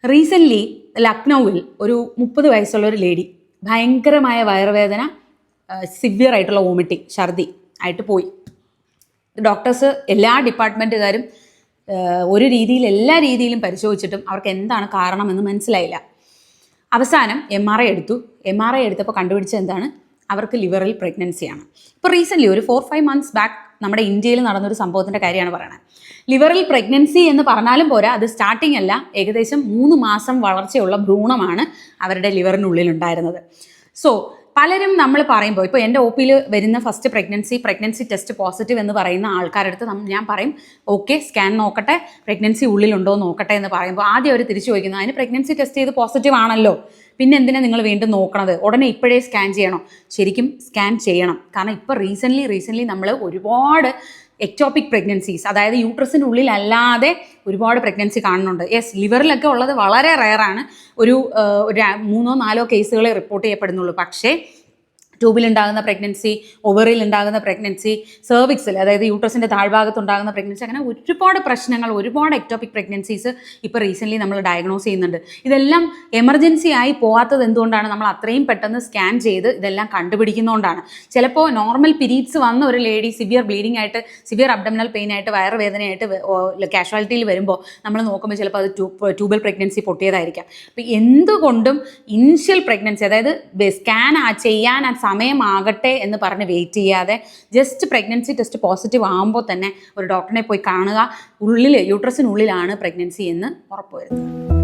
Recently ലക്നൗവിൽ ഒരു 30 വയസ്സുള്ള ഒരു ലേഡി ഭയങ്കരമായ വയറുവേദന, സിവിയർ ആയിട്ടുള്ള വോമിറ്റിംഗ്, ഛർദി ആയിട്ട് പോയി. ഡോക്ടേഴ്സ് എല്ലാ ഡിപ്പാർട്ട്മെൻറ്റുകാരും എല്ലാ രീതിയിലും പരിശോധിച്ചിട്ടും അവർക്ക് എന്താണ് കാരണമെന്ന് മനസ്സിലായില്ല. അവസാനം MRI എടുത്തു. MRI എടുത്തപ്പോൾ കണ്ടുപിടിച്ചത് എന്താണ്? അവർക്ക് ലിവറിൽ പ്രഗ്നൻസിയാണ്. ഇപ്പോൾ റീസെൻ്റ്ലി ഒരു 4-5 months ബാക്ക് നമ്മുടെ ഇന്ത്യയിൽ നടന്നൊരു സംഭവത്തിൻ്റെ കാര്യമാണ് പറയുന്നത്. ലിവറിൽ പ്രഗ്നൻസി എന്ന് പറഞ്ഞാലും പോരാ, അത് സ്റ്റാർട്ടിംഗ് അല്ല, ഏകദേശം 3 മാസം വളർച്ചയുള്ള ഭ്രൂണമാണ് അവരുടെ ലിവറിനുള്ളിൽ ഉണ്ടായിരുന്നത്. സോ പലരും നമ്മൾ പറയുമ്പോൾ, ഇപ്പോൾ എൻ്റെ OPയിൽ വരുന്ന ഫസ്റ്റ് പ്രഗ്നൻസി ടെസ്റ്റ് പോസിറ്റീവ് എന്ന് പറയുന്ന ആൾക്കാരുടെ അടുത്ത് ഞാൻ പറയും, ഓക്കെ സ്കാൻ നോക്കട്ടെ, പ്രഗ്നൻസി ഉള്ളിലുണ്ടോ നോക്കട്ടെ എന്ന് പറയുമ്പോൾ ആദ്യം അവർ തിരിച്ചു ചോദിക്കുന്നത്, അതിന് പ്രഗ്നൻസി ടെസ്റ്റ് ചെയ്ത് പോസിറ്റീവ് ആണല്ലോ, പിന്നെ എന്തിനാണ് നിങ്ങൾ വീണ്ടും നോക്കണത്, ഉടനെ ഇപ്പോഴേ സ്കാൻ ചെയ്യണോ? ശരിക്കും സ്കാൻ ചെയ്യണം. കാരണം ഇപ്പോൾ റീസെൻ്റ്ലി നമ്മൾ ഒരുപാട് എക്ടോപിക് പ്രഗ്നൻസീസ്, അതായത് യൂട്രസിനുള്ളിലല്ലാതെ ഒരുപാട് പ്രഗ്നൻസി കാണുന്നുണ്ട്. യെസ്, ലിവറിലൊക്കെ ഉള്ളത് വളരെ റെയറാണ്. ഒരു 3-4 കേസുകളെ റിപ്പോർട്ട് ചെയ്യപ്പെടുന്നുള്ളൂ. പക്ഷേ ട്യൂബിലുണ്ടാകുന്ന പ്രഗ്നൻസി, ഒവറിൽ ഉണ്ടാകുന്ന പ്രഗ്നൻസി, സെർവിക്സിൽ അതായത് യൂട്രസിൻ്റെ താഴ്ഭാഗത്തുണ്ടാകുന്ന പ്രഗ്നൻസി, അങ്ങനെ ഒരുപാട് പ്രശ്നങ്ങൾ, ഒരുപാട് എക്ടോപിക് പ്രഗ്നൻസീസ് ഇപ്പോൾ റീസെൻ്റ്ലി നമ്മൾ ഡയഗ്നോസ് ചെയ്യുന്നുണ്ട്. ഇതെല്ലാം എമർജൻസി ആയി പോകാത്തത് എന്തുകൊണ്ടാണ്? നമ്മൾ അത്രയും പെട്ടെന്ന് സ്കാൻ ചെയ്ത് ഇതെല്ലാം കണ്ടുപിടിക്കുന്നതുകൊണ്ടാണ്. ചിലപ്പോൾ നോർമൽ പീരീഡ്സ് വന്ന ഒരു ലേഡി സിവിയർ ബ്ലീഡിംഗ് ആയിട്ട്, സിവിയർ അബ്ഡമിനൽ പെയിൻ ആയിട്ട്, വയറുവേദനയായിട്ട് കാഷ്വാലിറ്റിയിൽ വരുമ്പോൾ നമ്മൾ നോക്കുമ്പോൾ ചിലപ്പോൾ അത് ട്യൂബൽ പ്രഗ്നൻസി പൊട്ടിയതായിരിക്കാം. അപ്പോൾ എന്തുകൊണ്ടും ഇനിഷ്യൽ പ്രഗ്നൻസി, അതായത് സ്കാൻ ചെയ്യാൻ സമയമാകട്ടെ എന്ന് പറഞ്ഞ് വെയിറ്റ് ചെയ്യാതെ ജസ്റ്റ് പ്രഗ്നൻസി ടെസ്റ്റ് പോസിറ്റീവ് ആകുമ്പോൾ തന്നെ ഒരു ഡോക്ടറിനെ പോയി കാണുക. യൂട്രസിനുള്ളിലാണ് പ്രഗ്നൻസി എന്ന് ഉറപ്പുവരുത്തുക.